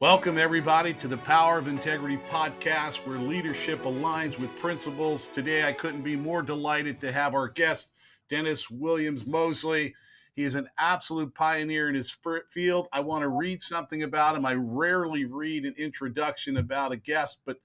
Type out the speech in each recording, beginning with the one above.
Welcome, everybody, to the Power of Integrity podcast, where leadership aligns with principles. Today, I couldn't be more delighted to have our guest, Dennis Williams Moseley. He is an absolute pioneer in his field. I want to read something about him. I rarely read an introduction about a guest, but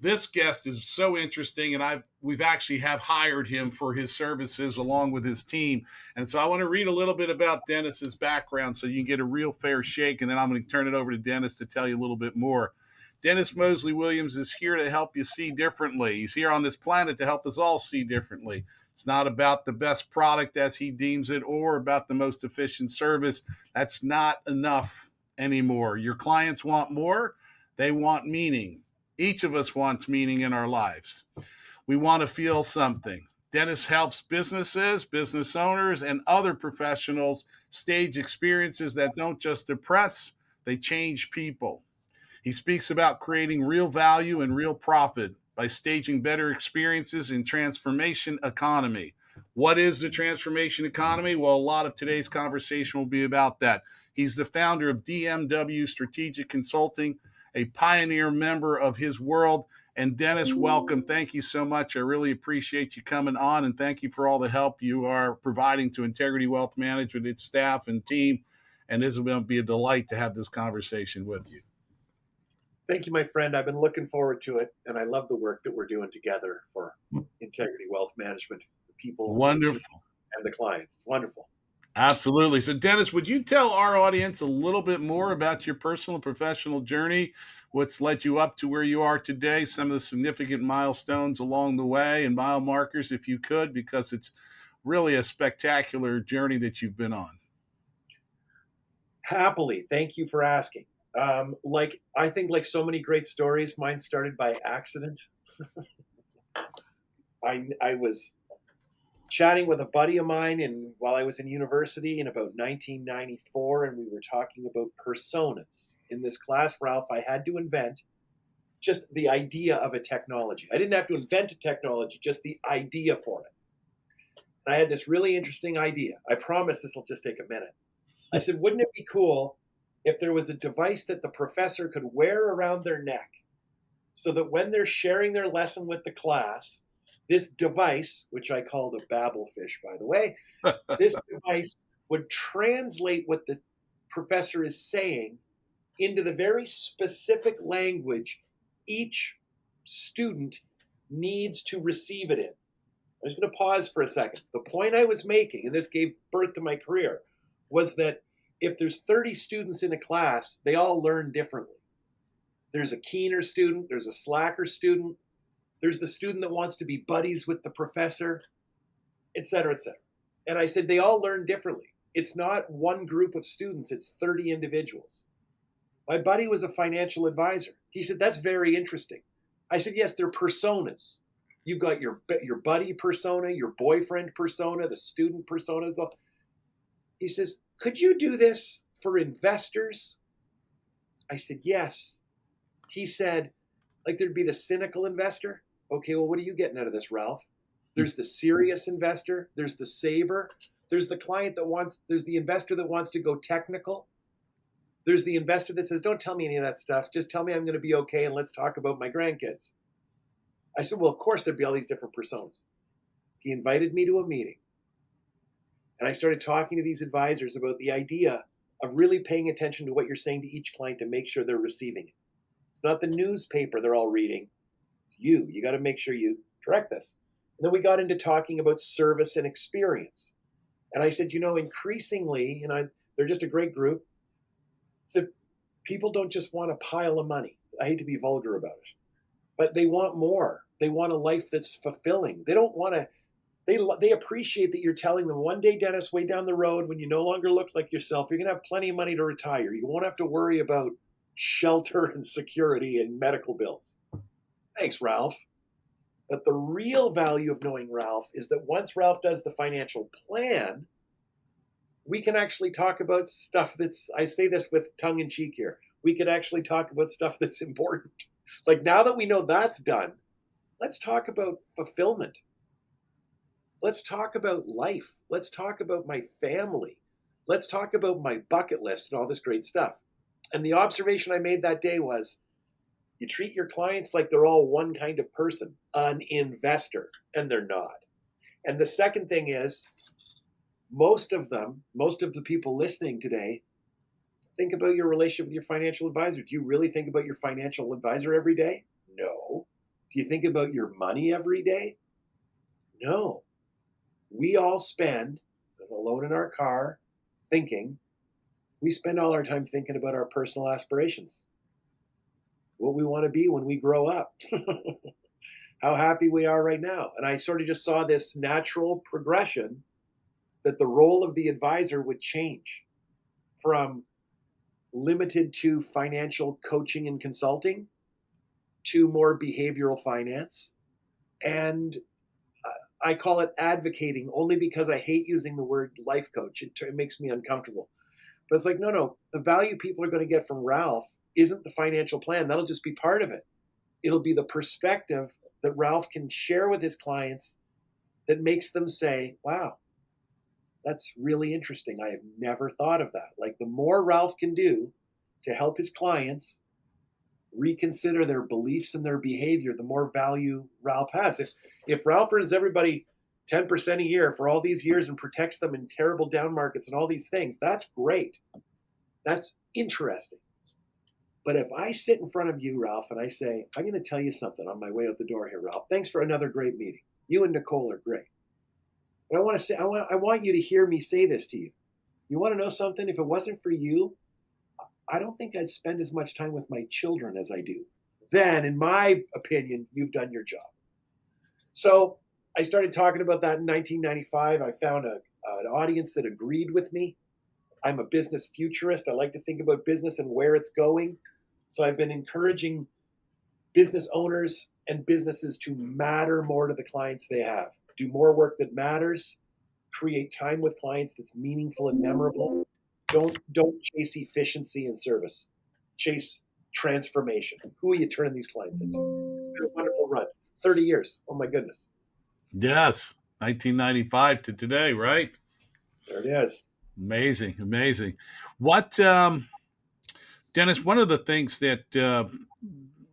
this guest is so interesting, and we've actually have hired him for his services along with his team. And so I want to read a little bit about Dennis's background so you can get a real fair shake, and then I'm going to turn it over to Dennis to tell you a little bit more. Dennis Moseley-Williams is here to help you see differently. He's here on this planet to help us all see differently. It's not about the best product as he deems it or about the most efficient service. That's not enough anymore. Your clients want more. They want meaning. Each of us wants meaning in our lives. We want to feel something. Dennis helps businesses, business owners, and other professionals stage experiences that don't just impress, they change people. He speaks about creating real value and real profit by staging better experiences in transformation economy. What is the transformation economy? Well, a lot of today's conversation will be about that. He's the founder of DMW Strategic Consulting, a pioneer member of his world. And Dennis, welcome. Thank you so much. I really appreciate you coming on, and thank you for all the help you are providing to Integrity Wealth Management, its staff and team. And this is going to be a delight to have this conversation with you. Thank you, my friend. I've been looking forward to it, and I love the work that we're doing together for Integrity Wealth Management, the people, wonderful, and the clients. It's wonderful. Absolutely. So, Dennis, would you tell our audience a little bit more about your personal and professional journey, what's led you up to where you are today, some of the significant milestones along the way and mile markers, if you could, because it's really a spectacular journey that you've been on. Happily. Thank you for asking. I think like so many great stories, mine started by accident. I was chatting with a buddy of mine while I was in university in about 1994, and we were talking about personas. In this class, Ralph, I had to invent just the idea of a technology. I didn't have to invent a technology, just the idea for it. And I had this really interesting idea. I promise this will just take a minute. I said, wouldn't it be cool if there was a device that the professor could wear around their neck so that when they're sharing their lesson with the class, this device, which I called a babblefish, by the way, this device would translate what the professor is saying into the very specific language each student needs to receive it in. I'm just going to pause for a second. The point I was making, and this gave birth to my career, was that if there's 30 students in a class, they all learn differently. There's a keener student, there's a slacker student, there's the student that wants to be buddies with the professor, et cetera, et cetera. And I said, they all learn differently. It's not one group of students, it's 30 individuals. My buddy was a financial advisor. He said, that's very interesting. I said, yes, they're personas. You've got your buddy persona, your boyfriend persona, the student persona. He says, could you do this for investors? I said, yes. He said, like there'd be the cynical investor. Okay, well, what are you getting out of this, Ralph? There's the serious investor. There's the saver. There's the there's the investor that wants to go technical. There's the investor that says, don't tell me any of that stuff. Just tell me I'm going to be okay and let's talk about my grandkids. I said, well, of course there'd be all these different personas. He invited me to a meeting. And I started talking to these advisors about the idea of really paying attention to what you're saying to each client to make sure they're receiving it. It's not the newspaper they're all reading. It's you. You got to make sure you direct this. And then we got into talking about service and experience. And I said, increasingly, they're just a great group. So people don't just want a pile of money. I hate to be vulgar about it, but they want more. They want a life that's fulfilling. They don't want to. They appreciate that you're telling them one day, Dennis, way down the road, when you no longer look like yourself, you're going to have plenty of money to retire. You won't have to worry about shelter and security and medical bills. Thanks, Ralph. But the real value of knowing Ralph is that once Ralph does the financial plan, we can actually talk about stuff I say this with tongue in cheek here, we could actually talk about stuff that's important. Like now that we know that's done, let's talk about fulfillment. Let's talk about life. Let's talk about my family. Let's talk about my bucket list and all this great stuff. And the observation I made that day was, you treat your clients like they're all one kind of person, an investor, and they're not. And the second thing is, most of the people listening today, think about your relationship with your financial advisor. Do you really think about your financial advisor every day? No. Do you think about your money every day? No. We all spend, alone in our car, thinking, we spend all our time thinking about our personal aspirations, what we want to be when we grow up, how happy we are right now. And I sort of just saw this natural progression that the role of the advisor would change from limited to financial coaching and consulting to more behavioral finance. And I call it advocating only because I hate using the word life coach. It makes me uncomfortable. But it's like, no, the value people are going to get from Ralph isn't the financial plan. That'll just be part of it. It'll be the perspective that Ralph can share with his clients that makes them say, wow, that's really interesting. I have never thought of that. Like, the more Ralph can do to help his clients reconsider their beliefs and their behavior, the more value Ralph has. If Ralph earns everybody 10% a year for all these years and protects them in terrible down markets and all these things, that's great. That's interesting. But if I sit in front of you, Ralph, and I say, I'm going to tell you something on my way out the door here, Ralph. Thanks for another great meeting. You and Nicole are great. But I want to say, I want you to hear me say this to you. You want to know something? If it wasn't for you, I don't think I'd spend as much time with my children as I do. Then, in my opinion, you've done your job. So I started talking about that in 1995. I found an audience that agreed with me. I'm a business futurist. I like to think about business and where it's going. So I've been encouraging business owners and businesses to matter more to the clients they have. Do more work that matters. Create time with clients that's meaningful and memorable. Don't chase efficiency and service. Chase transformation. Who are you turning these clients into? It's been a wonderful run. 30 years. Oh my goodness. Yes. 1995 to today, right? There it is. Amazing. What, Dennis, one of the things that,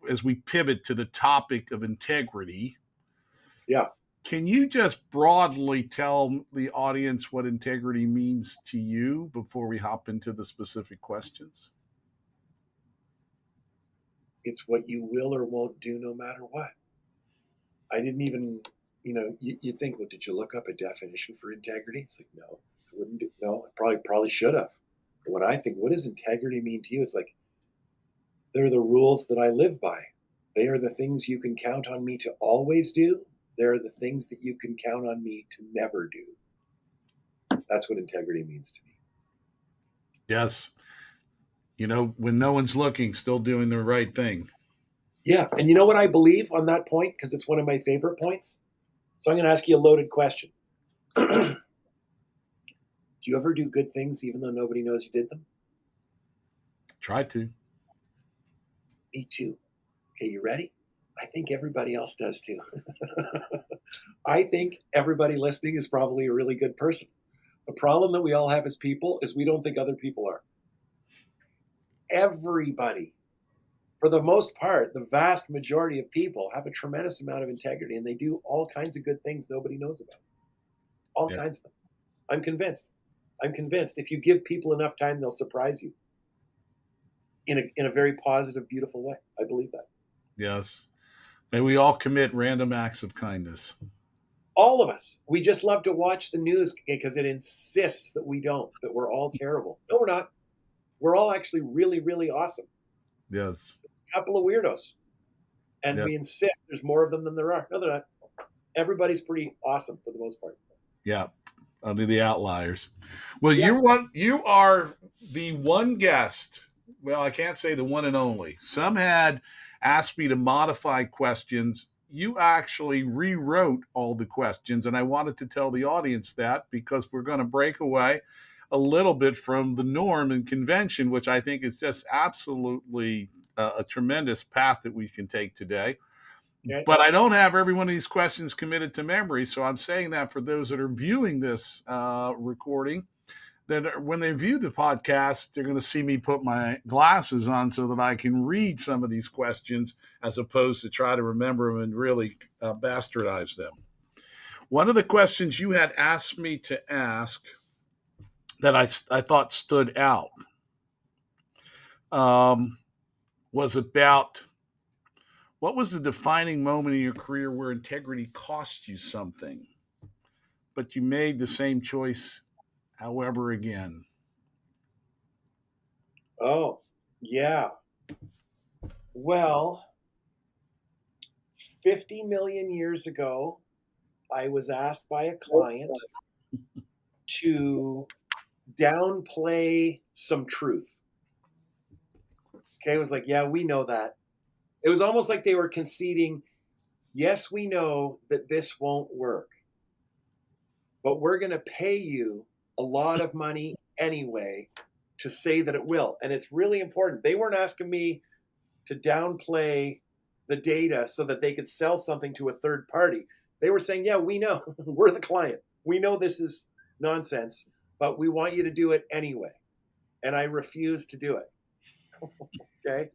as we pivot to the topic of integrity, yeah, can you just broadly tell the audience what integrity means to you before we hop into the specific questions? It's what you will or won't do no matter what. I didn't even, you think, well, did you look up a definition for integrity? It's like, no, I wouldn't do, no, I probably should have. But when I think, what does integrity mean to you? It's like, they're the rules that I live by. They are the things you can count on me to always do. They're the things that you can count on me to never do. That's what integrity means to me. Yes. When no one's looking, still doing the right thing. Yeah. And you know what I believe on that point? Because it's one of my favorite points. So I'm going to ask you a loaded question. Do you ever do good things even though nobody knows you did them? Try to. Me too. Okay, you ready? I think everybody else does too. I think everybody listening is probably a really good person. The problem that we all have as people is we don't think other people are. Everybody, for the most part, the vast majority of people have a tremendous amount of integrity, and they do all kinds of good things nobody knows about. All kinds of them. I'm convinced. If you give people enough time, they'll surprise you in a very positive, beautiful way. I believe that. Yes. May we all commit random acts of kindness. All of us. We just love to watch the news because it insists that we don't, that we're all terrible. No, we're not. We're all actually really, really awesome. Yes. A couple of weirdos. And we insist there's more of them than there are. No, they're not. Everybody's pretty awesome for the most part. Yeah. Only the outliers. Well, you are the one guest. Well, I can't say the one and only. Some had asked me to modify questions. You actually rewrote all the questions, and I wanted to tell the audience that because we're going to break away a little bit from the norm and convention, which I think is just absolutely a tremendous path that we can take today. Okay. But I don't have every one of these questions committed to memory, so I'm saying that for those that are viewing this recording, that when they view the podcast, they're going to see me put my glasses on so that I can read some of these questions as opposed to try to remember them and really bastardize them. One of the questions you had asked me to ask that I thought stood out was about what was the defining moment in your career where integrity cost you something, but you made the same choice, however, again? Oh, yeah. Well, 50 million years ago, I was asked by a client to downplay some truth. Okay, it was like, yeah, we know that. It was almost like they were conceding, yes, we know that this won't work, but we're going to pay you a lot of money anyway to say that it will. And it's really important. They weren't asking me to downplay the data so that they could sell something to a third party. They were saying, yeah, we know. We're the client. We know this is nonsense, but we want you to do it anyway. And I refused to do it. Okay.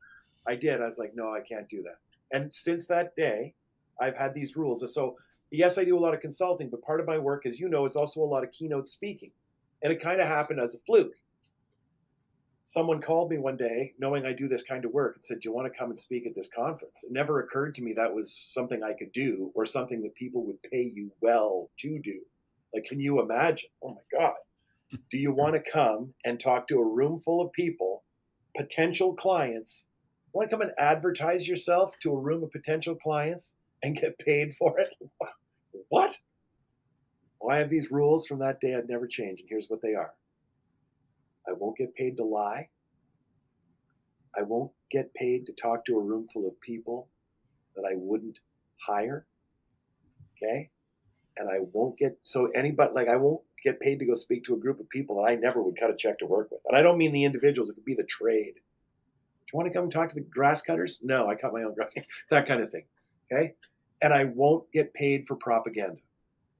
I did. I was like, no, I can't do that. And since that day, I've had these rules. So, yes, I do a lot of consulting, but part of my work, as you know, is also a lot of keynote speaking. And it kind of happened as a fluke. Someone called me one day, knowing I do this kind of work, and said, do you want to come and speak at this conference? It never occurred to me that was something I could do or something that people would pay you well to do. Like, can you imagine? Oh, my God. Do you want to come and talk to a room full of people, potential clients? You want to come and advertise yourself to a room of potential clients and get paid for it? What? Well, I have these rules from that day I'd never change, and here's what they are. I won't get paid to lie. I won't get paid to talk to a room full of people that I wouldn't hire. Okay? And I won't get, so anybody, like, I won't get paid to go speak to a group of people that I never would cut a check to work with. And I don't mean the individuals, it could be the trade. Do you want to come and talk to the grass cutters? No, I cut my own grass. That kind of thing. Okay? And I won't get paid for propaganda.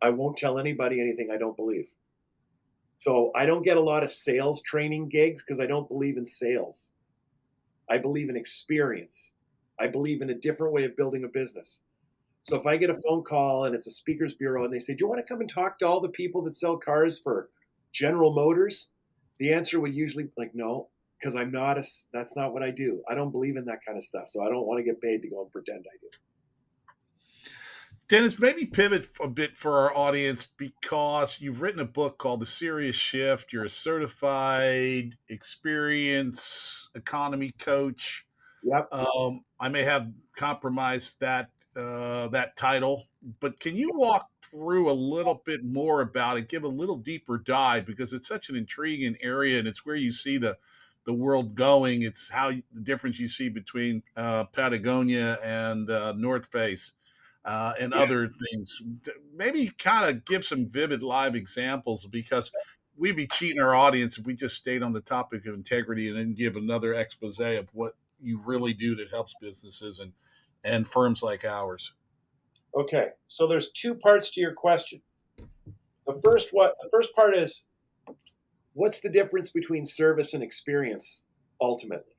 I won't tell anybody anything I don't believe. So I don't get a lot of sales training gigs because I don't believe in sales. I believe in experience. I believe in a different way of building a business. So if I get a phone call and it's a speakers bureau and they say, do you want to come and talk to all the people that sell cars for General Motors? The answer would usually be like, no, because that's not what I do. I don't believe in that kind of stuff. So I don't want to get paid to go and pretend I do. Dennis, maybe pivot a bit for our audience because you've written a book called The Serious Shift. You're a certified experience economy coach. Yep. I may have compromised that title, but can you walk through a little bit more about it? Give a little deeper dive because it's such an intriguing area, and it's where you see the world going. It's the difference you see between Patagonia and North Face. And other things. Maybe kind of give some vivid live examples because we'd be cheating our audience if we just stayed on the topic of integrity and then give another expose of what you really do that helps businesses and firms like ours. Okay. So there's two parts to your question. The first part is, what's the difference between service and experience ultimately?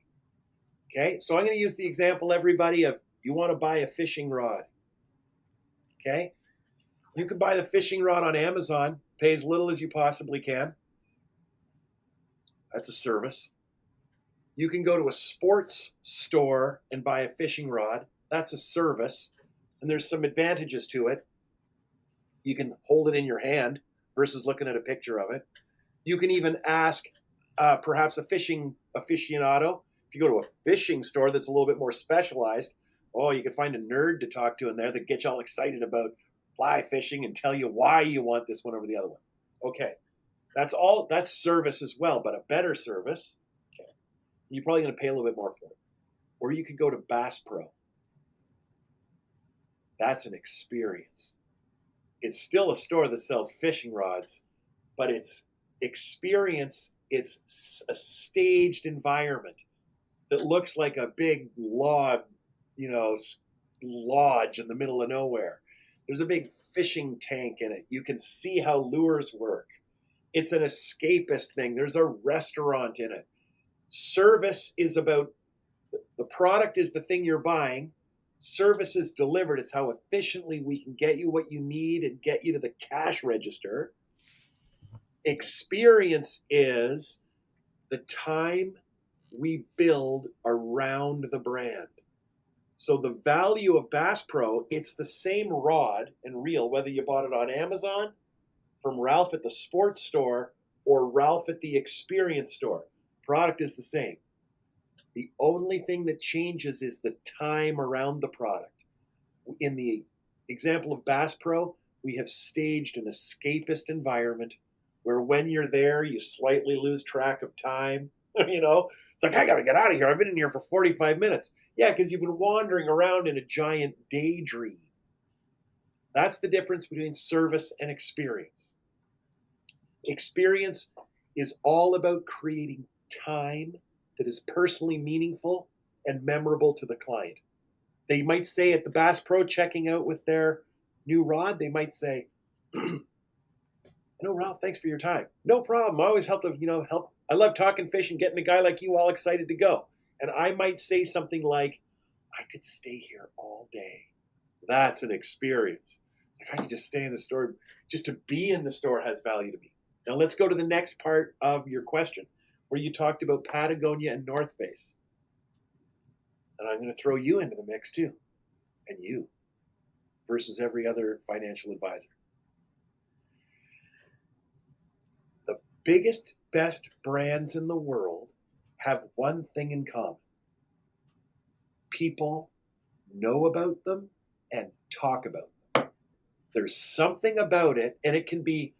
Okay. So I'm going to use the example, everybody, of you want to buy a fishing rod. Okay. You can buy the fishing rod on Amazon, pay as little as you possibly can. That's a service. You can go to a sports store and buy a fishing rod. That's a service. And there's some advantages to it. You can hold it in your hand versus looking at a picture of it. You can even ask perhaps a fishing aficionado. If you go to a fishing store that's a little bit more specialized, you can find a nerd to talk to in there that gets you all excited about fly fishing and tell you why you want this one over the other one. Okay, that's service as well, but a better service. Okay, you're probably going to pay a little bit more for it. Or you could go to Bass Pro. That's an experience. It's still a store that sells fishing rods, but it's experience. It's a staged environment that looks like a big lodge in the middle of nowhere. There's a big fishing tank in it. You can see how lures work. It's an escapist thing. There's a restaurant in it. Service is about the product is the thing you're buying. Service is delivered. It's how efficiently we can get you what you need and get you to the cash register. Experience is the time we build around the brand. So the value of Bass Pro, it's the same rod and reel, whether you bought it on Amazon, from Ralph at the sports store, or Ralph at the experience store. Product is the same. The only thing that changes is the time around the product. In the example of Bass Pro, we have staged an escapist environment where when you're there, you slightly lose track of time. It's like, I got to get out of here. I've been in here for 45 minutes. Yeah, because you've been wandering around in a giant daydream. That's the difference between service and experience. Experience is all about creating time that is personally meaningful and memorable to the client. They might say at the Bass Pro checking out with their new rod, they might say, Ralph, thanks for your time. No problem. I always help. I love talking fish and getting a guy like you all excited to go. And I might say something like, I could stay here all day. That's an experience. It's like I could just stay in the store. Just to be in the store has value to me. Now let's go to the next part of your question, where you talked about Patagonia and North Face. And I'm going to throw you into the mix too. And you versus every other financial advisor. The biggest, best brands in the world have one thing in common. People know about them and talk about them. There's something about it, and it can be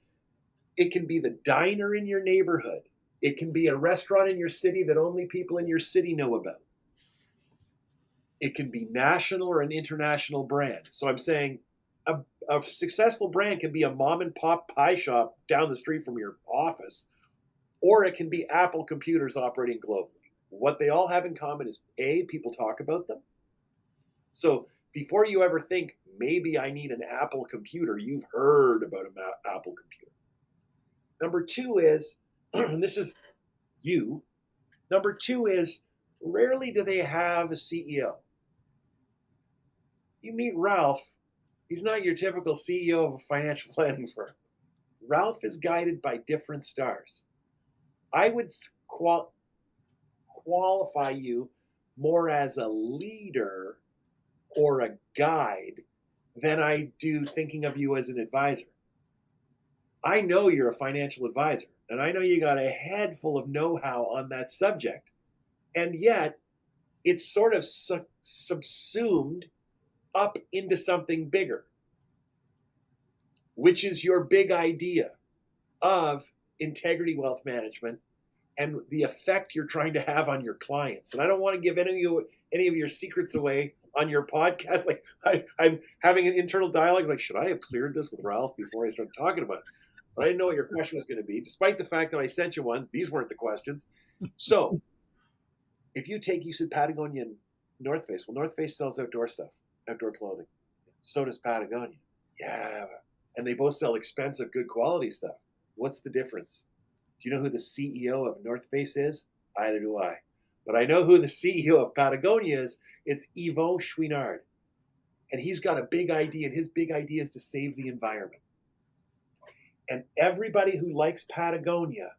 the diner in your neighborhood. It can be a restaurant in your city that only people in your city know about. It can be national or an international brand. So I'm saying a successful brand can be a mom and pop pie shop down the street from your office, or it can be Apple computers operating globally. What they all have in common is A, people talk about them. So before you ever think, maybe I need an Apple computer, you've heard about an Apple computer. Number two is, and this is you, number two is, rarely do they have a CEO. You meet Ralph, he's not your typical CEO of a financial planning firm. Ralph is guided by different stars. I would qualify you more as a leader or a guide than I do thinking of you as an advisor. I know you're a financial advisor, and I know you got a head full of know-how on that subject, and yet it's sort of subsumed up into something bigger, which is your big idea of integrity wealth management and the effect you're trying to have on your clients. And I don't want to give any of your secrets away on your podcast. Like I'm having an internal dialogue. Like, should I have cleared this with Ralph before I started talking about it? But I didn't know what your question was going to be, despite the fact that I sent you ones. These weren't the questions. So if you said Patagonia and North Face. Well, North Face sells outdoor stuff, outdoor clothing. So does Patagonia. Yeah. And they both sell expensive, good quality stuff. What's the difference? Do you know who the CEO of North Face is? Either do I. But I know who the CEO of Patagonia is. It's Yvon Chouinard. And he's got a big idea, and his big idea is to save the environment. And everybody who likes Patagonia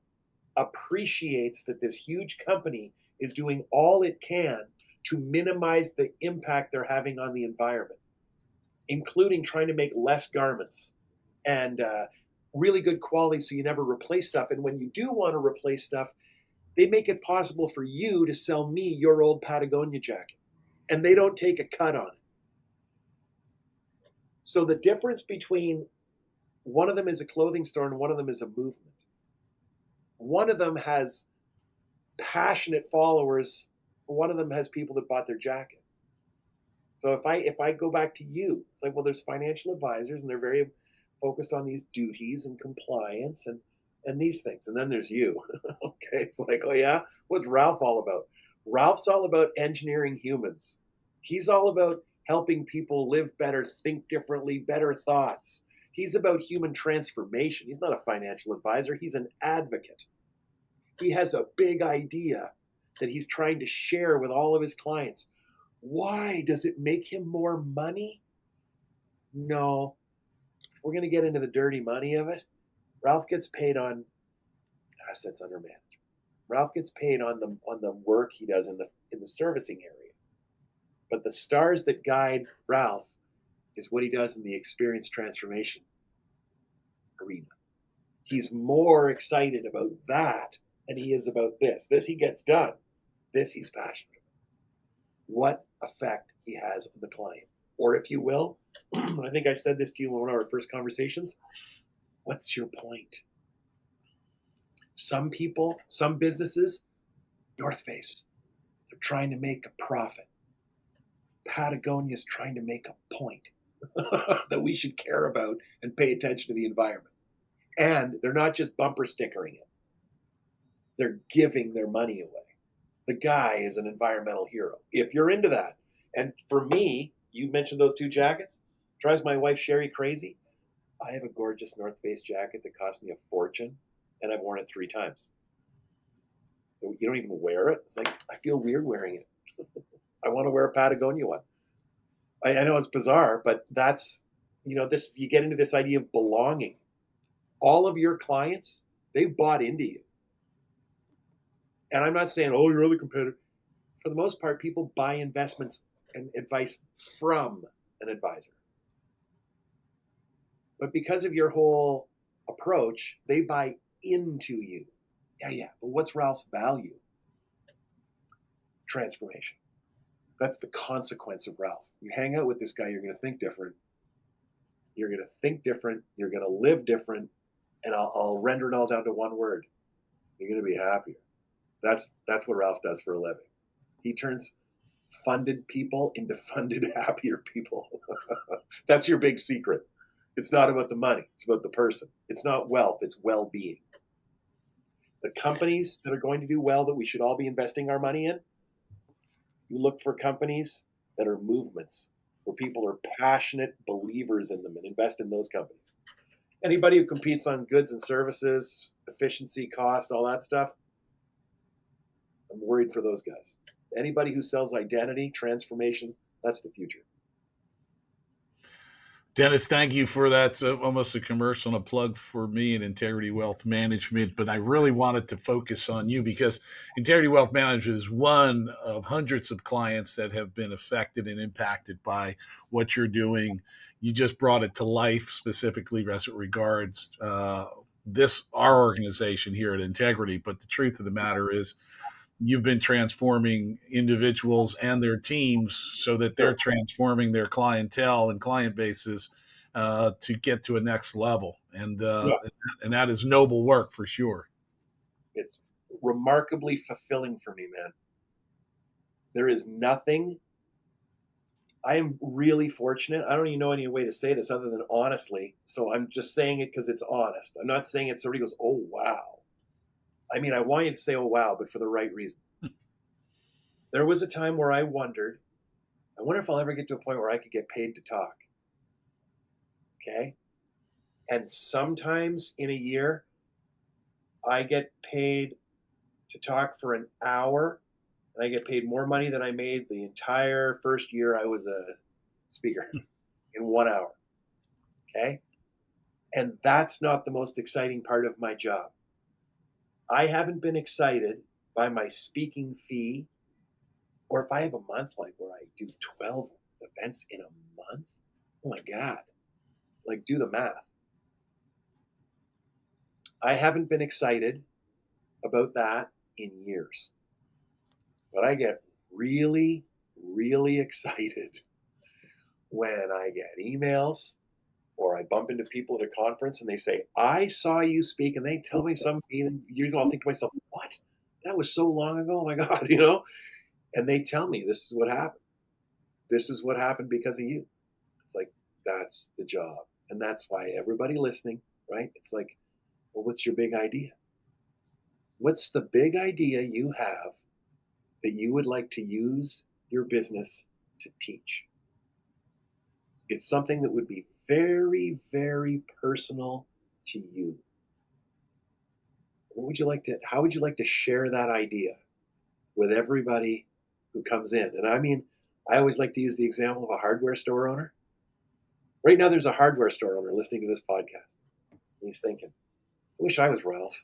appreciates that this huge company is doing all it can to minimize the impact they're having on the environment, including trying to make less garments and really good quality so you never replace stuff. And when you do want to replace stuff, they make it possible for you to sell me your old Patagonia jacket, and they don't take a cut on it. So the difference between one of them is a clothing store and one of them is a movement. One of them has passionate followers. One of them has people that bought their jacket. So if I go back to you, it's like, well, there's financial advisors and they're very focused on these duties and compliance and these things. And then there's you. Okay, it's like, oh yeah, what's Ralph all about? Ralph's all about engineering humans. He's all about helping people live better, think differently, better thoughts. He's about human transformation. He's not a financial advisor. He's an advocate. He has a big idea that he's trying to share with all of his clients. Why? Does it make him more money? No. We're going to get into the dirty money of it. Ralph gets paid on assets under management. Ralph gets paid on the work he does in the servicing area. But the stars that guide Ralph is what he does in the experience transformation arena. He's more excited about that than he is about this. This he gets done. This he's passionate about. What effect he has on the client. Or if you will, I think I said this to you in one of our first conversations, what's your point? Some people, some businesses, North Face, they're trying to make a profit. Patagonia is trying to make a point that we should care about and pay attention to the environment. And they're not just bumper stickering it. They're giving their money away. The guy is an environmental hero. If you're into that. And for me, you mentioned those two jackets. Drives my wife Sherry crazy. I have a gorgeous North Face jacket that cost me a fortune, and I've worn it 3 times. So you don't even wear it. It's like, I feel weird wearing it. I want to wear a Patagonia one. I know it's bizarre, but that's, this, you get into this idea of belonging. All of your clients, they've bought into you. And I'm not saying, oh, you're really competitive. For the most part, people buy investments and advice from an advisor. But because of your whole approach, they buy into you. Yeah. But what's Ralph's value? Transformation. That's the consequence of Ralph. You hang out with this guy, you're going to think different. You're going to think different. You're going to live different. And I'll render it all down to one word. You're going to be happier. That's what Ralph does for a living. He turns funded people into funded, happier people. That's your big secret. It's not about the money. It's about the person. It's not wealth. It's well-being. The companies that are going to do well that we should all be investing our money in, you look for companies that are movements, where people are passionate believers in them, and invest in those companies. Anybody who competes on goods and services, efficiency, cost, all that stuff, I'm worried for those guys. Anybody who sells identity, transformation, that's the future. Dennis, thank you for that. It's almost a commercial and a plug for me and Integrity Wealth Management. But I really wanted to focus on you because Integrity Wealth Management is one of hundreds of clients that have been affected and impacted by what you're doing. You just brought it to life, specifically as it regards our organization here at Integrity. But the truth of the matter is, you've been transforming individuals and their teams so that they're transforming their clientele and client bases to get to a next level. And that is noble work for sure. It's remarkably fulfilling for me, man. There is nothing. I am really fortunate. I don't even know any way to say this other than honestly. So I'm just saying it because it's honest. I'm not saying it so somebody goes, oh, wow. I mean, I want you to say, oh, wow, but for the right reasons. There was a time where I wonder if I'll ever get to a point where I could get paid to talk. Okay? And sometimes in a year, I get paid to talk for an hour, and I get paid more money than I made the entire first year I was a speaker in 1 hour. Okay? And that's not the most exciting part of my job. I haven't been excited by my speaking fee, or if I have a month like where I do 12 events in a month, oh my God, like do the math. I haven't been excited about that in years, but I get really, really excited when I get emails or I bump into people at a conference and they say, I saw you speak, and they tell me something, and I'll think to myself, what? That was so long ago. Oh my God, and they tell me this is what happened. This is what happened because of you. It's like, that's the job. And that's why everybody listening, right? It's like, well, what's your big idea? What's the big idea you have that you would like to use your business to teach? It's something that would be very, very personal to you. How would you like to share that idea with everybody who comes in? And I mean, I always like to use the example of a hardware store owner. Right now, there's a hardware store owner listening to this podcast. And he's thinking, I wish I was Ralph.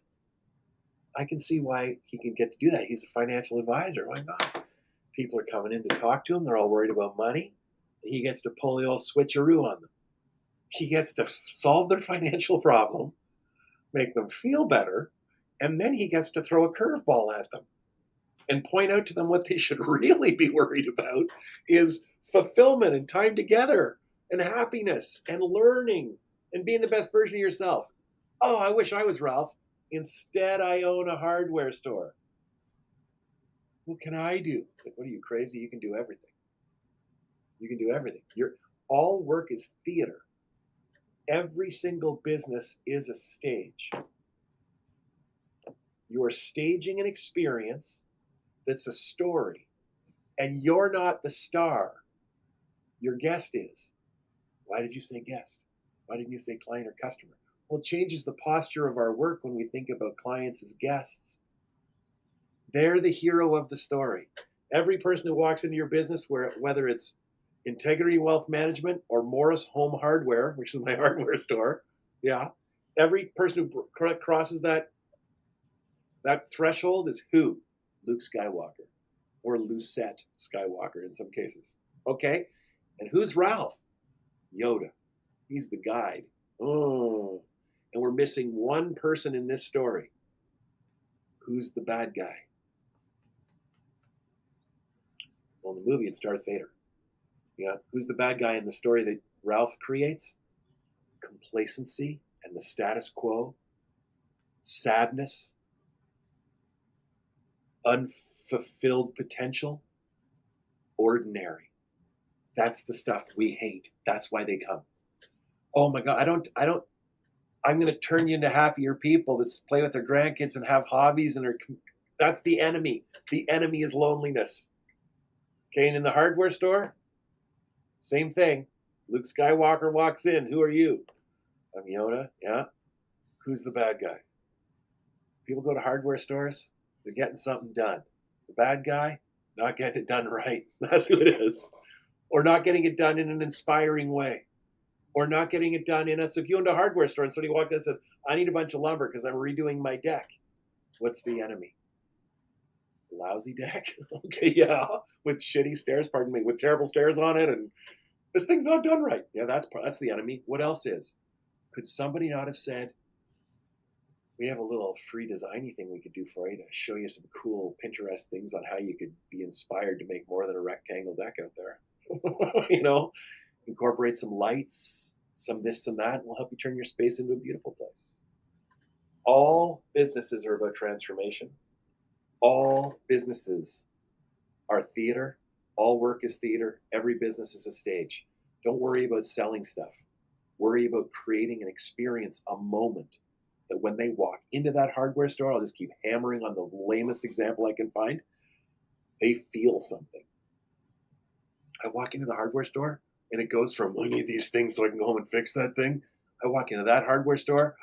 I can see why he can get to do that. He's a financial advisor. Why not? People are coming in to talk to him. They're all worried about money. And he gets to pull the old switcheroo on them. He gets to solve their financial problem, make them feel better, and then he gets to throw a curveball at them and point out to them what they should really be worried about is fulfillment and time together and happiness and learning and being the best version of yourself. Oh, I wish I was Ralph. Instead, I own a hardware store. What can I do? It's like, what are you, crazy? You can do everything. You can do everything. All work is theater. Every single business is a stage. You are staging an experience that's a story, and you're not the star. Your guest is. Why did you say guest? Why didn't you say client or customer? Well, it changes the posture of our work when we think about clients as guests. They're the hero of the story. Every person who walks into your business, whether it's Integrity Wealth Management or Morris Home Hardware, which is my hardware store, yeah, every person who crosses that threshold is who? Luke Skywalker, or Lucette Skywalker in some cases. Okay? And who's Ralph? Yoda. He's the guide. Oh. And we're missing one person in this story. Who's the bad guy? Well, in the movie, it's Darth Vader. Yeah. Who's the bad guy in the story that Ralph creates? Complacency and the status quo, sadness, unfulfilled potential, ordinary. That's the stuff we hate. That's why they come. Oh my God, I'm going to turn you into happier people that play with their grandkids and have hobbies that's the enemy. The enemy is loneliness. Okay, and in the hardware store, same thing. Luke Skywalker walks in. Who are you? I'm Yoda. Yeah. Who's the bad guy? People go to hardware stores, they're getting something done. The bad guy, not getting it done right. That's who it is. Or not getting it done in an inspiring way. Or not getting it done so if you owned a hardware store and somebody walked in and said, I need a bunch of lumber because I'm redoing my deck. What's the enemy? Lousy deck? Okay, yeah. With shitty stairs, pardon me, with terrible stairs on it, and this thing's not done right. Yeah, that's the enemy. What else is? Could somebody not have said, we have a little free designy thing we could do for you to show you some cool Pinterest things on how you could be inspired to make more than a rectangle deck out there. Incorporate some lights, some this and that, and we'll help you turn your space into a beautiful place. All businesses are about transformation. All businesses are theater. All work is theater. Every business is a stage. Don't worry about selling stuff. Worry about creating an experience, a moment, that when they walk into that hardware store, I'll just keep hammering on the lamest example I can find, they feel something. I walk into the hardware store, and it goes from, I need these things so I can go home and fix that thing. I walk into that hardware store,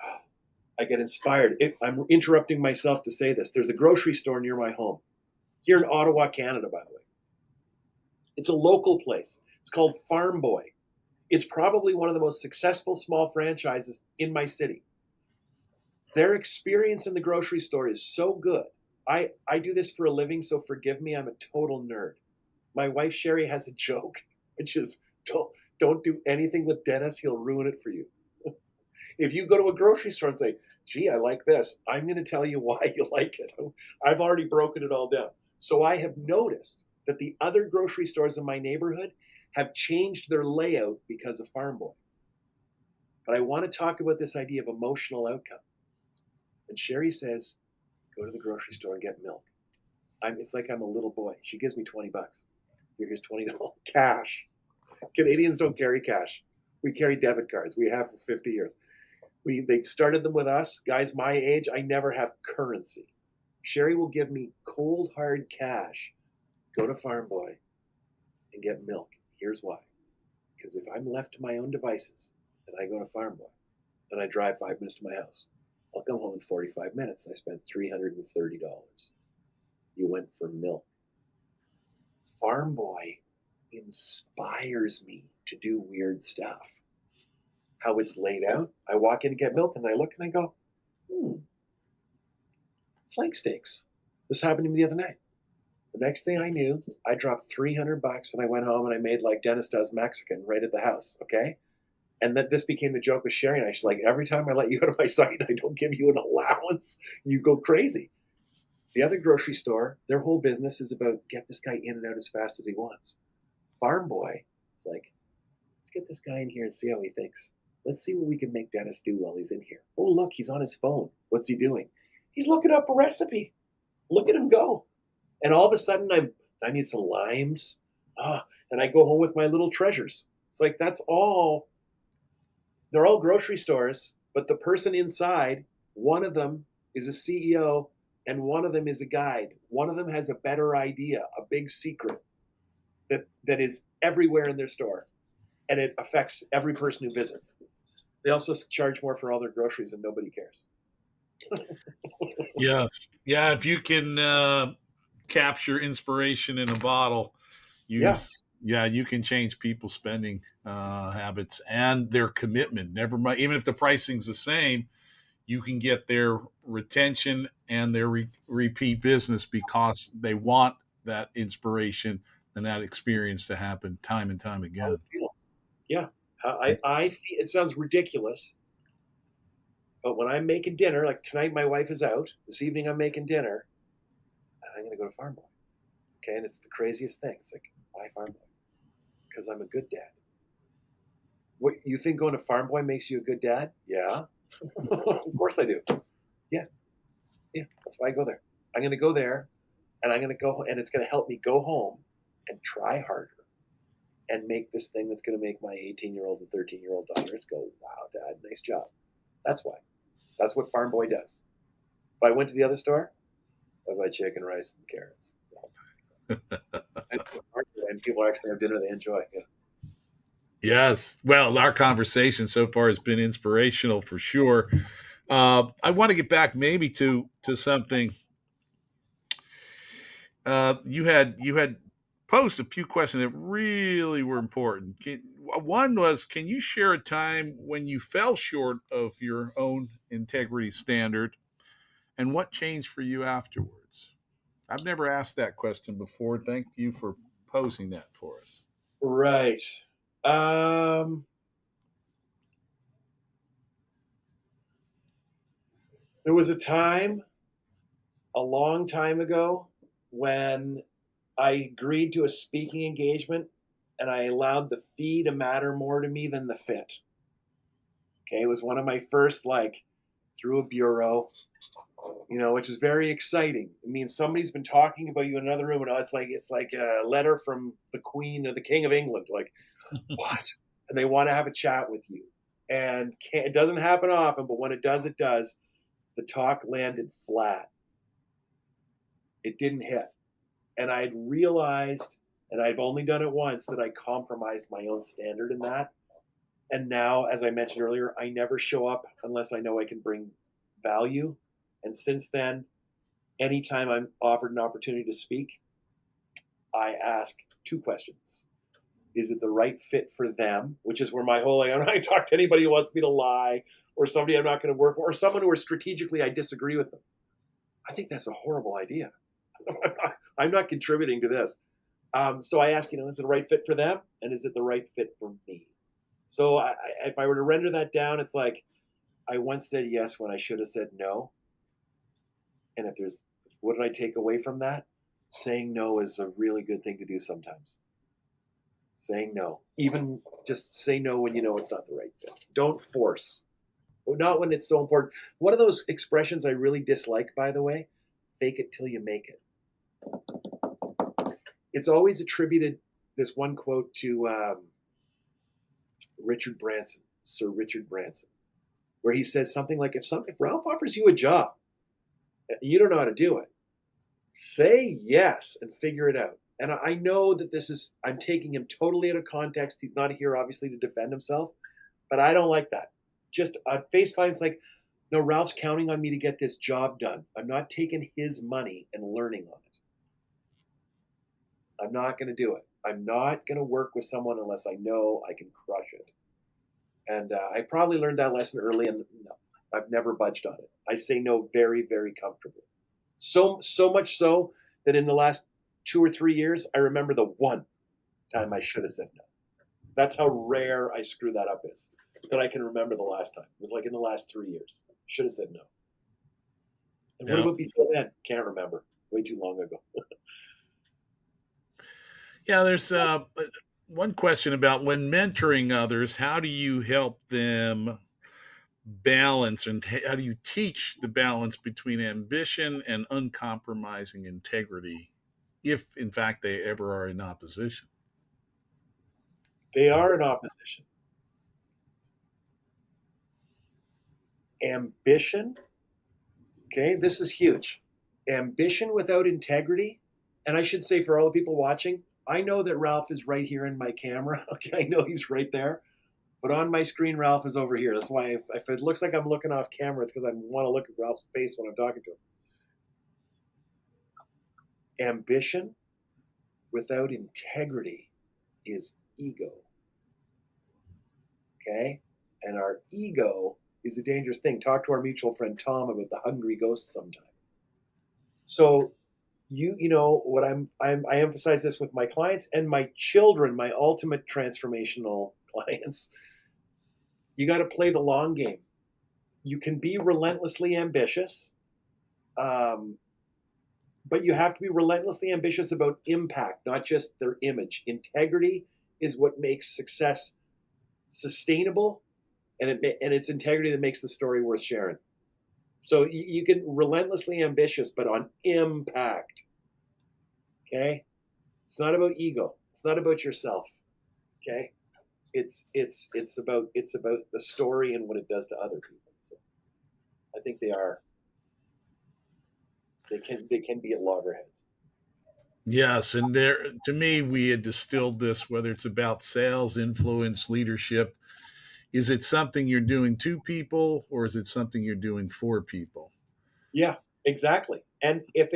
I get inspired. I'm interrupting myself to say this. There's a grocery store near my home, here in Ottawa, Canada, by the way. It's a local place. It's called Farm Boy. It's probably one of the most successful small franchises in my city. Their experience in the grocery store is so good. I do this for a living, so forgive me, I'm a total nerd. My wife, Sherry, has a joke, which is, don't do anything with Dennis, he'll ruin it for you. If you go to a grocery store and say, gee, I like this, I'm going to tell you why you like it. I've already broken it all down. So I have noticed that the other grocery stores in my neighborhood have changed their layout because of Farm Boy. But I want to talk about this idea of emotional outcome. And Sherry says, go to the grocery store and get milk. It's like I'm a little boy. She gives me $20. Here's $20 cash. Canadians don't carry cash. We carry debit cards. We have for 50 years. They started them with us. Guys my age, I never have currency. Sherry will give me cold, hard cash. Go to Farm Boy and get milk. Here's why. Because if I'm left to my own devices, and I go to Farm Boy, and I drive 5 minutes to my house. I'll come home in 45 minutes, and I spent $330. You went for milk. Farm Boy inspires me to do weird stuff. How it's laid out. I walk in to get milk, and I look and I go, flank steaks. This happened to me the other night. The next thing I knew, I dropped $300 and I went home and I made like Dennis does Mexican right at the house. Okay. And then this became the joke with Sherry. And she's like, every time I let you out of my sight, I don't give you an allowance. You go crazy. The other grocery store, their whole business is about get this guy in and out as fast as he wants. Farm Boy is like, let's get this guy in here and see how he thinks. Let's see what we can make Dennis do while he's in here. Oh, look, he's on his phone. What's he doing? He's looking up a recipe. Look at him go. And all of a sudden, I need some limes. And I go home with my little treasures. It's like, that's all. They're all grocery stores, but the person inside, one of them is a CEO and one of them is a guide. One of them has a better idea, a big secret that is everywhere in their store. And it affects every person who visits. They also charge more for all their groceries and nobody cares. Yes. Yeah. If you can capture inspiration in a bottle, you can change people's spending habits and their commitment. Never mind, even if the pricing's the same, you can get their retention and their repeat business because they want that inspiration and that experience to happen time and time again. Yeah. I feel, it sounds ridiculous, but when I'm making dinner, like tonight my wife is out, this evening I'm making dinner, and I'm going to go to Farm Boy. Okay, and it's the craziest thing. It's like, why Farm Boy? Because I'm a good dad. What, you think going to Farm Boy makes you a good dad? Yeah. Of course I do. Yeah. That's why I go there. I'm going to go there, and I'm going to go, and it's going to help me go home and try harder and make this thing that's going to make my 18-year-old and 13-year-old daughters go, wow, Dad, nice job. That's why. That's what Farm Boy does. If I went to the other store, I buy chicken, rice, and carrots. And people actually have dinner they enjoy. Yeah. Yes. Well, our conversation so far has been inspirational for sure. I want to get back maybe to something. You had posed a few questions that really were important. One was, can you share a time when you fell short of your own integrity standard, and what changed for you afterwards? I've never asked that question before. Thank you for posing that for us. Right. There was a time, a long time ago, when I agreed to a speaking engagement and I allowed the fee to matter more to me than the fit. Okay, it was one of my first, like, through a bureau, which is very exciting. It means somebody's been talking about you in another room, and it's like a letter from the Queen or the King of England. Like, what? And they want to have a chat with you. And it doesn't happen often, but when it does, it does. The talk landed flat. It didn't hit. And I had realized, and I've only done it once, that I compromised my own standard in that. And now, as I mentioned earlier, I never show up unless I know I can bring value. And since then, anytime I'm offered an opportunity to speak, I ask two questions. Is it the right fit for them? Which is where my whole, I'm not going to talk to anybody who wants me to lie, or somebody I'm not going to work for, or someone who strategically I disagree with them. I think that's a horrible idea. I'm not contributing to this. So I ask, is it the right fit for them? And is it the right fit for me? So if I were to render that down, it's like, I once said yes when I should have said no. And what did I take away from that? Saying no is a really good thing to do sometimes. Saying no. Even just say no when you know it's not the right fit. Don't force. Not when it's so important. One of those expressions I really dislike, by the way, fake it till you make it. It's always attributed, this one quote, to Richard Branson, Sir Richard Branson, where he says something like, if Ralph offers you a job, you don't know how to do it, say yes and figure it out. And I know that I'm taking him totally out of context. He's not here, obviously, to defend himself. But I don't like that. Just on face value, it's like, no, Ralph's counting on me to get this job done. I'm not taking his money and learning on it. I'm not going to do it. I'm not going to work with someone unless I know I can crush it. And I probably learned that lesson early, and no, I've never budged on it. I say no very, very comfortably. So much so that in the last 2 or 3 years, I remember the one time I should have said no. That's how rare I screw that up is, that I can remember the last time. It was like in the last 3 years. Should have said no. And what Yeah. about before then? Can't remember. Way too long ago. Yeah, there's one question about when mentoring others, how do you help them balance and how do you teach the balance between ambition and uncompromising integrity if in fact they ever are in opposition? They are in opposition. Ambition, okay, this is huge. Ambition without integrity, and I should say for all the people watching, I know that Ralph is right here in my camera. Okay, I know he's right there. But on my screen, Ralph is over here. That's why if it looks like I'm looking off camera, it's because I want to look at Ralph's face when I'm talking to him. Ambition without integrity is ego. Okay? And our ego is a dangerous thing. Talk to our mutual friend Tom about the hungry ghost sometime. So you know what I emphasize this with my clients and my children, my ultimate transformational clients. You got to play the long game. You can be relentlessly ambitious, but you have to be relentlessly ambitious about impact, not just their image. Integrity is what makes success sustainable, and it's integrity that makes the story worth sharing. So you can relentlessly ambitious, but on impact. Okay, it's not about ego. It's not about yourself. Okay, it's about the story and what it does to other people. So I think they can be at loggerheads. Yes, and there to me we had distilled this whether it's about sales, influence, leadership. Is it something you're doing to people or is it something you're doing for people? Yeah, exactly. And if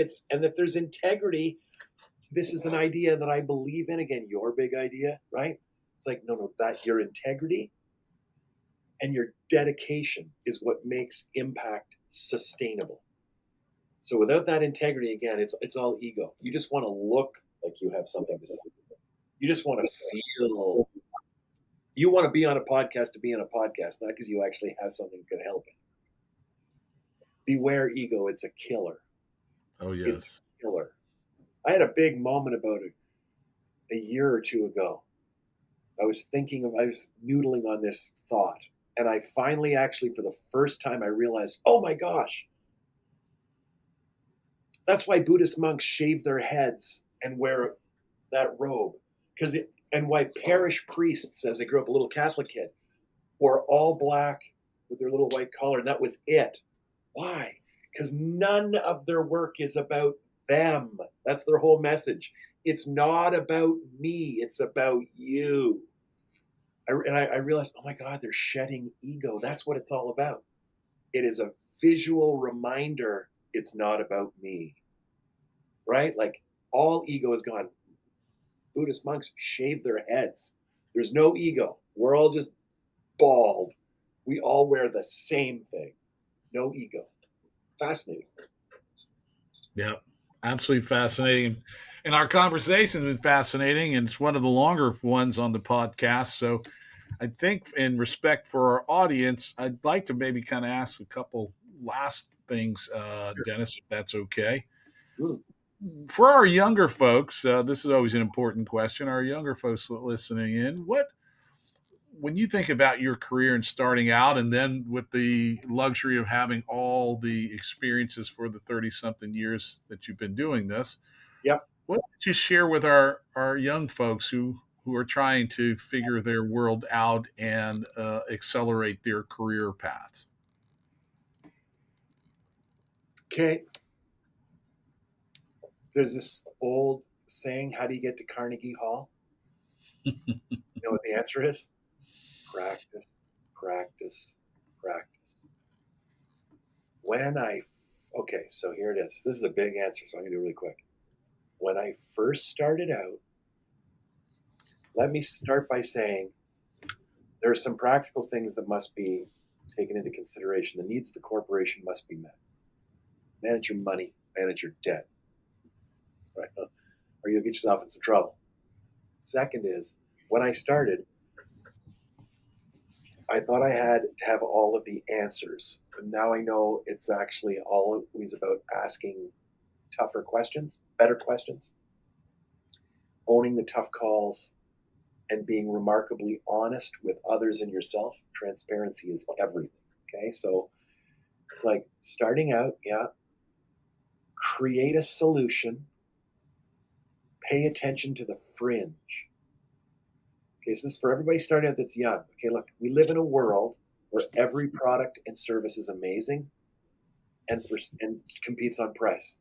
there's integrity, this is an idea that I believe in. Again, your big idea, right? It's like no, that your integrity and your dedication is what makes impact sustainable. So without that integrity, again, it's all ego. You just want to look like you have something to say. You just want to feel. You want to be on a podcast to be on a podcast, not because you actually have something that's going to help it. Beware ego; it's a killer. Oh It's yes. a killer. I had a big moment about it a year or two ago. I was noodling on this thought, and I finally, actually, for the first time, I realized, oh my gosh, that's why Buddhist monks shave their heads and wear that robe, and why parish priests, as I grew up a little Catholic kid, wore all black with their little white collar, and that was it. Why? Because none of their work is about them. That's their whole message. It's not about me. It's about you. I realized, oh my God, they're shedding ego. That's what it's all about. It is a visual reminder. It's not about me, right? Like all ego is gone. Buddhist monks shave their heads. There's no ego. We're all just bald. We all wear the same thing. No ego. Fascinating. Yeah, absolutely fascinating. And our conversation has been fascinating, and it's one of the longer ones on the podcast. So I think, in respect for our audience, I'd like to maybe kind of ask a couple last things, Dennis, if that's okay. Mm. For our younger folks, this is always an important question. Our younger folks listening in, when you think about your career and starting out, and then with the luxury of having all the experiences for the 30 something years that you've been doing this, Yep. what would you share with our young folks who are trying to figure their world out and accelerate their career paths? Okay. There's this old saying, how do you get to Carnegie Hall? You know what the answer is? Practice. practice, practice. Okay, so here it is. This is a big answer, so I'm going to do it really quick. When I first started out, let me start by saying there are some practical things that must be taken into consideration. The needs of the corporation must be met. Manage your money, manage your debt, right? Or you'll get yourself in some trouble. Second is, when I started, I thought I had to have all of the answers. And now I know it's actually always about asking tougher questions, better questions, owning the tough calls, and being remarkably honest with others and yourself. Transparency is everything. Okay, so it's like starting out, yeah, create a solution, pay attention to the fringe. Okay, so this is for everybody starting out that's young. Okay, look, we live in a world where every product and service is amazing and competes on price.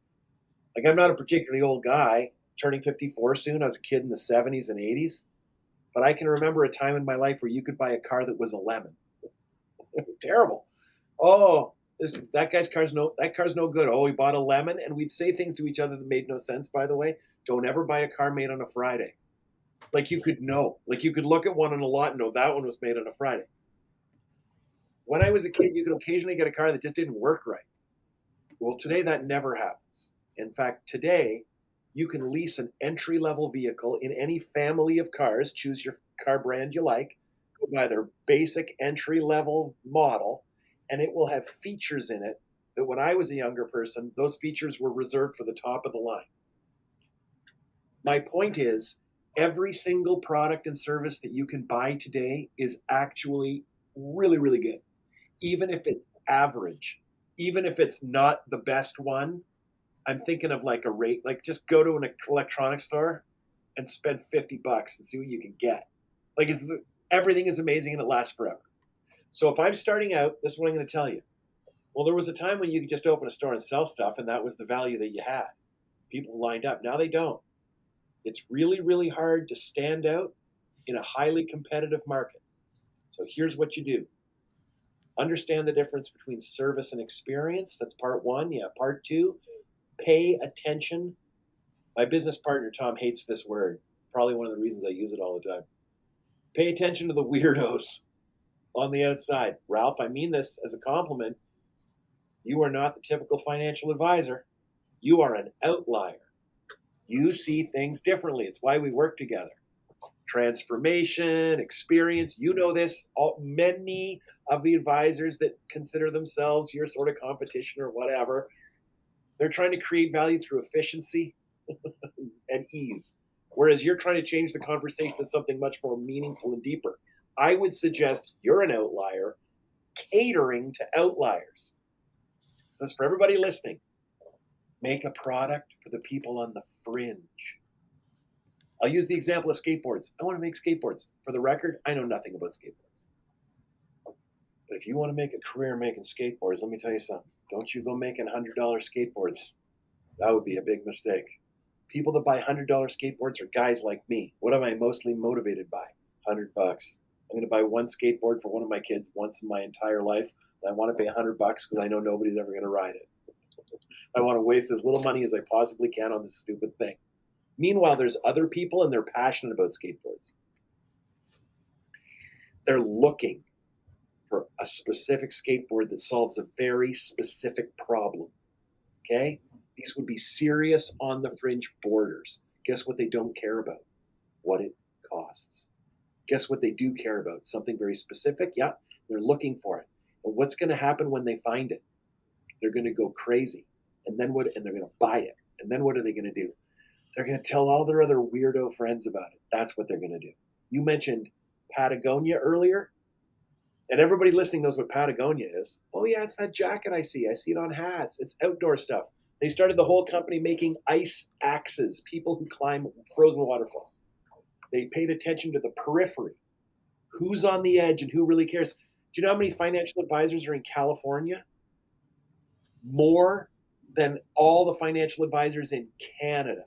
Like, I'm not a particularly old guy, turning 54 soon. I was a kid in the 70s and 80s. But I can remember a time in my life where you could buy a car that was a lemon. It was terrible. Oh, that car's no good. Oh, we bought a lemon, and we'd say things to each other that made no sense. By the way, don't ever buy a car made on a Friday. Like, you could know, like, you could look at one on a lot and know that one was made on a Friday. When I was a kid, you could occasionally get a car that just didn't work right. Well, today that never happens. In fact, today you can lease an entry-level vehicle in any family of cars. Choose your car brand you like. Go buy their basic entry-level model, and it will have features in it that when I was a younger person, those features were reserved for the top of the line. My point is, every single product and service that you can buy today is actually really, really good. Even if it's average, even if it's not the best one, I'm thinking of like a rate, like just go to an electronics store and spend $50 and see what you can get. Like, everything is amazing and it lasts forever. So if I'm starting out, this is what I'm going to tell you. Well, there was a time when you could just open a store and sell stuff, and that was the value that you had. People lined up. Now they don't. It's really, really hard to stand out in a highly competitive market. So here's what you do. Understand the difference between service and experience. That's part one. Yeah, part two, pay attention. My business partner, Tom, hates this word. Probably one of the reasons I use it all the time. Pay attention to the weirdos on the outside. Ralph, I mean this as a compliment. You are not the typical financial advisor. You are an outlier. You see things differently. It's why we work together. Transformation, experience, you know this. Many of the advisors that consider themselves your sort of competition or whatever, they're trying to create value through efficiency and ease. Whereas you're trying to change the conversation to something much more meaningful and deeper. I would suggest you're an outlier catering to outliers. So that's for everybody listening. Make a product for the people on the fringe. I'll use the example of skateboards. I want to make skateboards. For the record, I know nothing about skateboards. But if you want to make a career making skateboards, let me tell you something. Don't you go making $100 skateboards. That would be a big mistake. People that buy $100 skateboards are guys like me. What am I mostly motivated by? $100. I'm going to buy one skateboard for one of my kids once in my entire life. And I want to pay $100 because I know nobody's ever going to ride it. I want to waste as little money as I possibly can on this stupid thing. Meanwhile, there's other people and they're passionate about skateboards. They're looking for a specific skateboard that solves a very specific problem. Okay? These would be serious on the fringe boarders. Guess what they don't care about? What it costs. Guess what they do care about? Something very specific? Yeah, they're looking for it. And what's going to happen when they find it? They're going to go crazy. And then what? And they're going to buy it. And then what are they going to do? They're going to tell all their other weirdo friends about it. That's what they're going to do. You mentioned Patagonia earlier. And everybody listening knows what Patagonia is. Oh, yeah, it's that jacket I see. I see it on hats. It's outdoor stuff. They started the whole company making ice axes, people who climb frozen waterfalls. They paid attention to the periphery. Who's on the edge and who really cares? Do you know how many financial advisors are in California? More than all the financial advisors in Canada.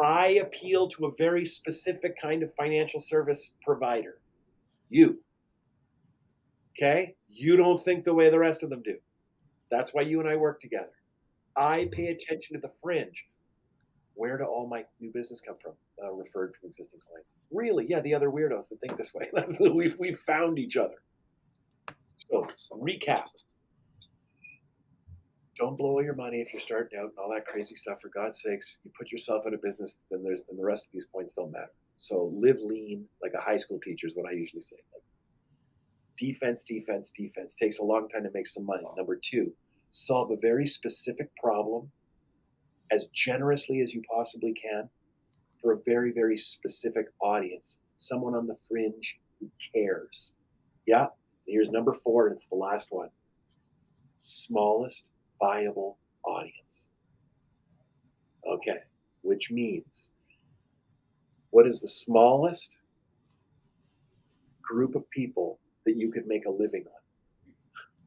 I appeal to a very specific kind of financial service provider. you. Okay? You don't think the way the rest of them do. That's why you and I work together. I pay attention to the fringe. Where do all my new business come from? Referred from existing clients. Really? Yeah, the other weirdos that think this way. We've found each other. So, recap. Don't blow all your money if you're starting out and all that crazy stuff. For God's sakes, you put yourself out of business, then the rest of these points don't matter. So live lean, like a high school teacher is what I usually say. Like, defense. Takes a long time to make some money. Number 2, solve a very specific problem as generously as you possibly can for a very, very specific audience. Someone on the fringe who cares. Yeah. And here's number 4, and it's the last one. Smallest viable audience. Okay. Which means, what is the smallest group of people that you could make a living on?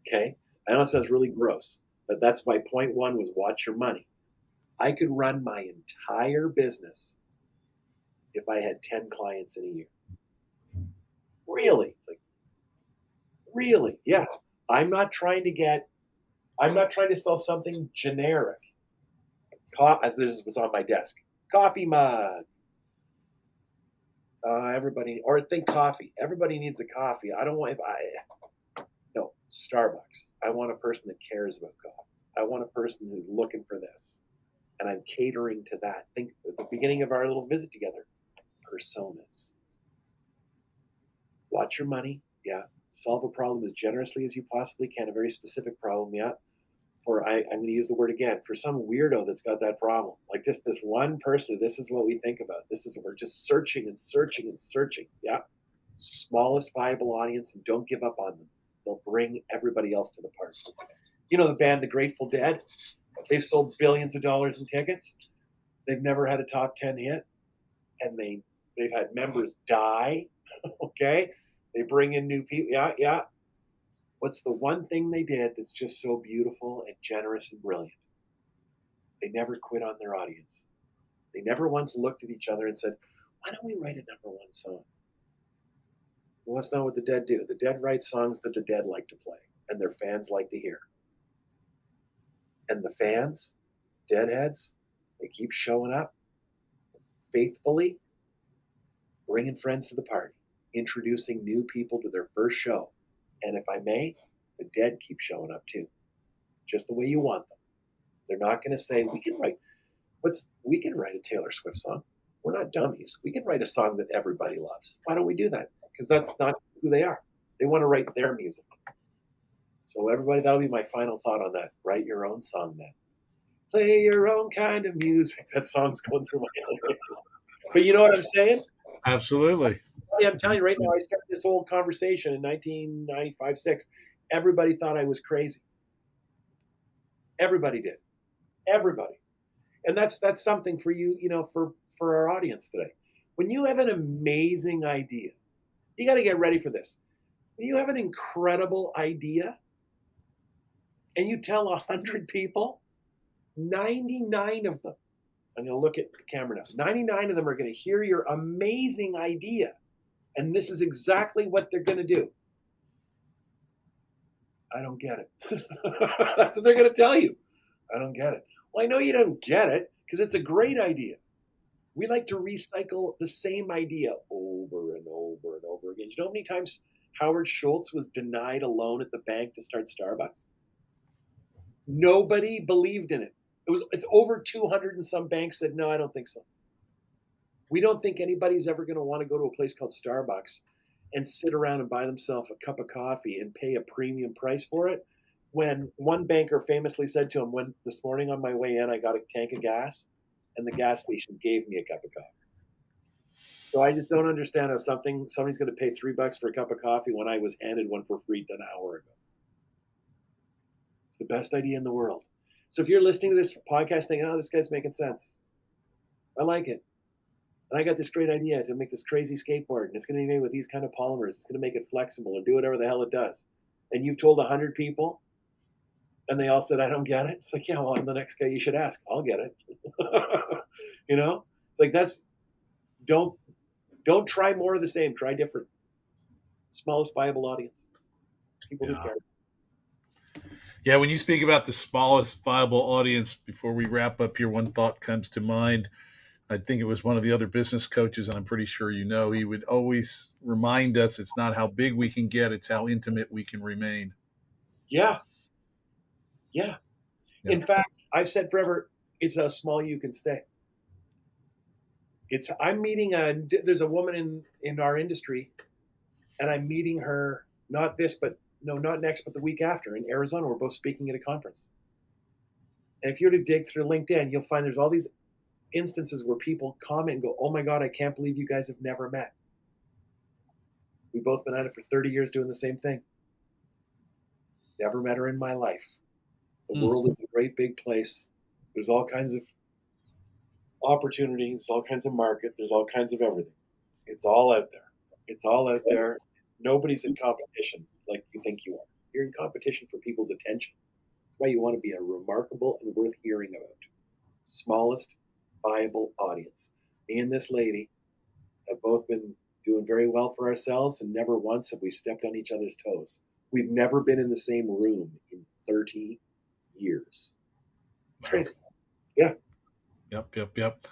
Okay. I know it sounds really gross, but that's why point 1 was watch your money. I could run my entire business if I had 10 clients in a year. Really? It's like, really? Yeah. I'm not trying to sell something generic. As this was on my desk. Coffee mug. Everybody, or think coffee. Everybody needs a coffee. I don't want, no, Starbucks. I want a person that cares about coffee. I want a person who's looking for this. And I'm catering to that. Think at the beginning of our little visit together. Personas. Watch your money. Yeah. Solve a problem as generously as you possibly can. A very specific problem. Yeah. I'm going to use the word again. For some weirdo that's got that problem. Like just this one person. This is what we think about. We're just searching. Yeah. Smallest viable audience, and don't give up on them. They'll bring everybody else to the party. You know the band, The Grateful Dead? They've sold billions of dollars in tickets. They've never had a top 10 hit. And they've had members die. Okay? They bring in new people. Yeah. What's the one thing they did that's just so beautiful and generous and brilliant? They never quit on their audience. They never once looked at each other and said, why don't we write a number 1 song? Well, that's not what the Dead do. The Dead write songs that the Dead like to play and their fans like to hear. And the fans, Deadheads, they keep showing up faithfully, bringing friends to the party, introducing new people to their first show. And if I may, the Dead keep showing up too, just the way you want them. They're not going to say, we can write a Taylor Swift song. We're not dummies. We can write a song that everybody loves. Why don't we do that? Because that's not who they are. They want to write their music. So everybody, that'll be my final thought on that. Write your own song then. Play your own kind of music. That song's going through my head. But you know what I'm saying? Absolutely. I'm telling you right now, I started this whole conversation in 1995-6. Everybody thought I was crazy. Everybody did. Everybody. And that's something for you, for our audience today. When you have an amazing idea, you got to get ready for this. When you have an incredible idea and you tell 100 people, 99 of them, I'm going to look at the camera now, 99 of them are going to hear your amazing idea. And this is exactly what they're going to do. I don't get it. That's what they're going to tell you. I don't get it. Well, I know you don't get it because it's a great idea. We like to recycle the same idea over and over and over again. You know how many times Howard Schultz was denied a loan at the bank to start Starbucks? Nobody believed in it. It's over 200 and some banks said, no, I don't think so. We don't think anybody's ever going to want to go to a place called Starbucks and sit around and buy themselves a cup of coffee and pay a premium price for it. When one banker famously said to him, when this morning on my way in, I got a tank of gas and the gas station gave me a cup of coffee. So I just don't understand how somebody's going to pay $3 for a cup of coffee when I was handed one for free an hour ago. It's the best idea in the world. So if you're listening to this podcast thinking, oh, this guy's making sense, I like it. And I got this great idea to make this crazy skateboard, and it's going to be made with these kind of polymers. It's going to make it flexible and do whatever the hell it does. And you've told 100 people, and they all said, I don't get it. It's like, yeah, well, I'm the next guy you should ask. I'll get it. It's like, don't try more of the same. Try different. Smallest viable audience. People who Yeah. care. Yeah, when you speak about the smallest viable audience, before we wrap up here, one thought comes to mind. I think it was one of the other business coaches, and I'm pretty sure you know, he would always remind us it's not how big we can get, it's how intimate we can remain. Yeah. Yeah. Yeah. In fact, I've said forever, it's how small you can stay. I'm meeting there's a woman in our industry, and I'm meeting her not this, but no, not next, but the week after in Arizona. We're both speaking at a conference. And if you're to dig through LinkedIn, you'll find there's all these instances where people comment and go, "Oh my God, I can't believe you guys have never met. We've both been at it for 30 years doing the same thing. Never met her in my life. The Mm. world is a great big place. There's all kinds of opportunities, all kinds of market, there's all kinds of everything. It's all out there. It's all out there. Nobody's in competition like you think you are. You're in competition for people's attention. That's why you want to be a remarkable and worth hearing about. Smallest viable audience. Me and this lady have both been doing very well for ourselves, and never once have we stepped on each other's toes. We've never been in the same room in 30 years. It's crazy. Yeah. Yep.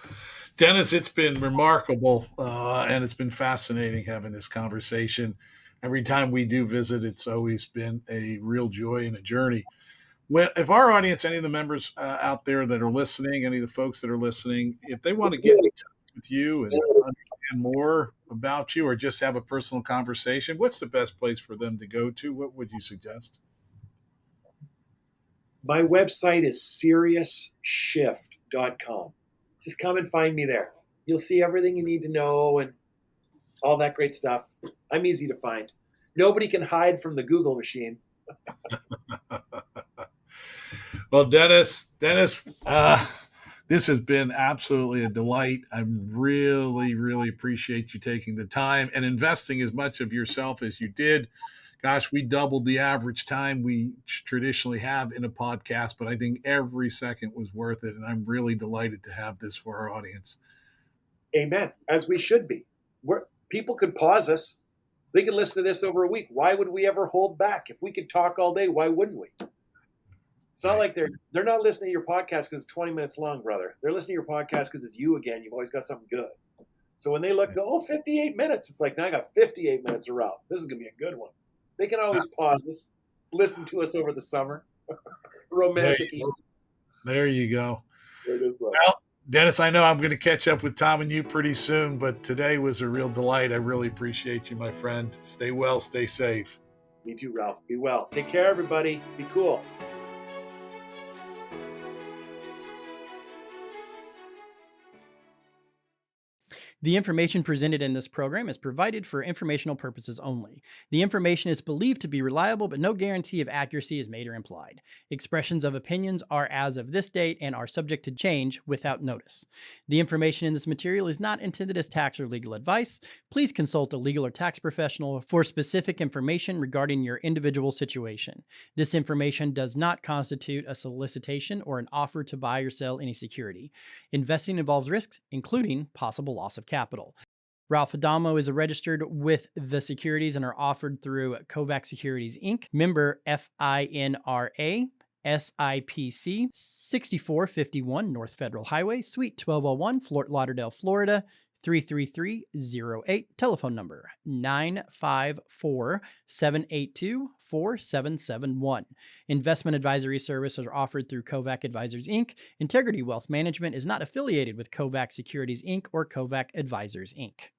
Dennis, it's been remarkable, and it's been fascinating having this conversation. Every time we do visit, it's always been a real joy and a journey. If our audience, any of the members out there that are listening, any of the folks that are listening, if they want to get in touch with you and understand more about you or just have a personal conversation, what's the best place for them to go to? What would you suggest? My website is seriousshift.com. Just come and find me there. You'll see everything you need to know and all that great stuff. I'm easy to find. Nobody can hide from the Google machine. Well, Dennis, this has been absolutely a delight. I really appreciate you taking the time and investing as much of yourself as you did. Gosh, we doubled the average time we traditionally have in a podcast, but I think every second was worth it. And I'm really delighted to have this for our audience. Amen. As we should be. People could pause us. They could listen to this over a week. Why would we ever hold back? If we could talk all day, why wouldn't we? It's not like they're not listening to your podcast because it's 20 minutes long, brother. They're listening to your podcast because it's you again. You've always got something good. So when they look, go, 58 minutes. It's like, now I got 58 minutes of Ralph. This is going to be a good one. They can always pause us, listen to us over the summer. Romantic. There you go. There it is, well, Dennis, I know I'm going to catch up with Tom and you pretty soon, but today was a real delight. I really appreciate you, my friend. Stay well, stay safe. Me too, Ralph. Be well. Take care, everybody. Be cool. The information presented in this program is provided for informational purposes only. The information is believed to be reliable, but no guarantee of accuracy is made or implied. Expressions of opinions are as of this date and are subject to change without notice. The information in this material is not intended as tax or legal advice. Please consult a legal or tax professional for specific information regarding your individual situation. This information does not constitute a solicitation or an offer to buy or sell any security. Investing involves risks, including possible loss of capital. Ralph Adamo is registered with the securities and are offered through Kovac Securities, Inc., member FINRA, SIPC, 6451 North Federal Highway, Suite 1201, Fort Lauderdale, Florida, 33308. Telephone number 954-782-4771. Investment advisory services are offered through Kovac Advisors, Inc. Integrity Wealth Management is not affiliated with Kovac Securities, Inc. or Kovac Advisors, Inc.